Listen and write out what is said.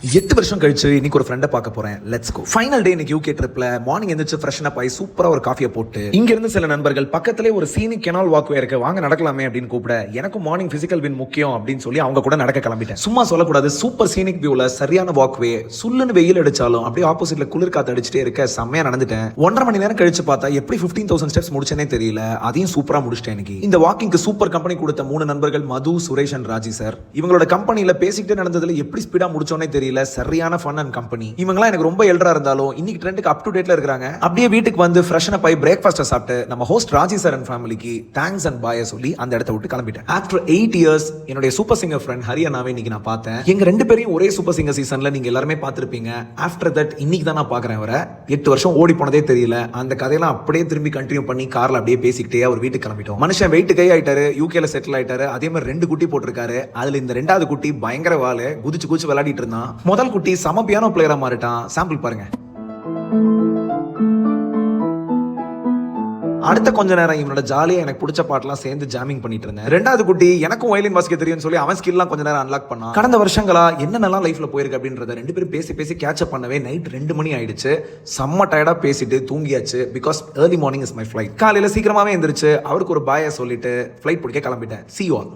8 வருஷம் கழிச்சு இன்னைக்கு ஒரு ஃப்ரெண்டை பார்க்க போறேன். Let's go. ஃபைனல் டே இன்னைக்கு யூகே ட்ரிப்ல மார்னிங் எந்திரிச்சு ஃப்ரெஷ் அப் ஆகி சூப்பரா ஒரு காஃபியை போட்டு இங்க இருந்து சில நண்பர்கள் பக்கத்திலே ஒரு சீனிக் கெனால் வாக்வே இருக்கு, வாங்க நடக்கலாமே அப்படின்னு கூப்பிட எனக்கும் மார்னிங் பிசிக்கல் வின் முக்கியம் அப்படின்னு சொல்லி அவங்க கூட நடக்க கிளம்பிட்டேன். சும்மா சொல்லக்கூடாது, சூப்பர் சீனிக் வியூல சரியான வாக்வே, சுல்லுன்னு வெயில் அடிச்சாலும் அப்படியே ஆப்போசிட்ல குளிர் காத்து அடிச்சுட்டே இருக்க செம்மையா நடந்துட்டேன். 1.5 மணி நேரம் கழிச்சு பார்த்தா எப்படி 15,000 ஸ்டெப்ஸ் முடிச்சேனே தெரியல. அதையும் சூப்பரா முடிச்சிட்டேன். இன்னைக்கு இந்த வாக்கிங்க்கு சூப்பர் கம்பெனி கொடுத்த 3 நண்பர்கள் மது, சுரேஷ் அண்ட் ராஜி சார். இவங்களோட கம்பெனில பேசிக்கிட்டே நடந்ததுல எப்படி ஸ்பீடா முடிச்சோனே தெரியல. சரியான ஃபன் அண்ட் கம்பெனி. இவங்கலாம் எனக்கு ரொம்ப எல்டரா இருந்தாலும் இன்னைக்கு ட்ரெண்டுக்கு அப் டு டேட்ல இருக்காங்க. அப்படியே வீட்டுக்கு வந்து ஃப்ரெஷ் அப் ஆகி பிரேக்ஃபாஸ்ட் சாப்பிட்டு நம்ம ஹோஸ்ட் ராஜி சார் அண்ட் ஃபேமிலிக்கு தேங்க்ஸ் அண்ட் பாய் சொல்லி அந்த இடத்தை விட்டு கிளம்பிட்டேன். ஆஃப்டர் 8 இயர்ஸ் என்னுடைய சூப்பர் சிங்கர் ஃப்ரெண்ட் ஹரியானாவை இன்னைக்கு நான் பார்த்தேன். எங்க 2 பேரையும் ஒரே சூப்பர் சிங்கர் சீசன்ல நீங்க எல்லாருமே பார்த்திருப்பீங்க. ஆஃப்டர் தட் இன்னைக்கு தான் நான் பார்க்கறேன். அவரை 8 வருஷம் ஓடி போனதே தெரியல. அந்த கதையெல்லாம் அப்படியே திரும்பி கண்டினியூ பண்ணி கார்ல அப்படியே பேசிக்கிட்டே அவர் வீட்டுக்கு கிளம்பிட்டோம். மனுஷன் வெயிட் கை ஆயிட்டாரு, யூகேல செட்டில் ஆயிட்டாரு. அதே மாதிரி 2 குட்டி போட்டிருக்காரு. அதுல இந்த 2வது குட்டி பயங்கர வாழு, குதிச்சு குதிச்சு விளையாடிட்டு இருந்தான். முதல் குட்டி சம பியானோ பிளேயரா மாறிட்டான். சாம்பிள் பாருங்க. அடுத்த கொஞ்ச நேரம் இவனோட ஜாலியா எனக்கு பிடிச்ச பாட்டெல்லாம் சேர்ந்து ஜாமிங் பண்ணிட்டு இருந்தேன். 2வது குட்டி எனக்கும் வயலின் வாசிக்க தெரியும்னு சொல்லி அவன் ஸ்கில்லாம் கொஞ்ச நேரம் அன்லாக் பண்ணான். கடந்த வருஷங்களா என்னென்னலாம் லைஃப்ல போயிருக்கு அப்படின்றத 2 பேரும் பேசி பேசி கேட்சப் பண்ணவே நைட் 2 மணி ஆயிடுச்சு. செம்ம டயர்டா பேசிட்டு தூங்கியாச்சு. Because early morning is my flight. காலையில சீக்கிரமாவே எந்திரிச்சு அவருக்கு ஒரு பாய சொல்லிட்டு ஃபிளைட் பிடிக்க கிளம்பிட்டேன். See you all.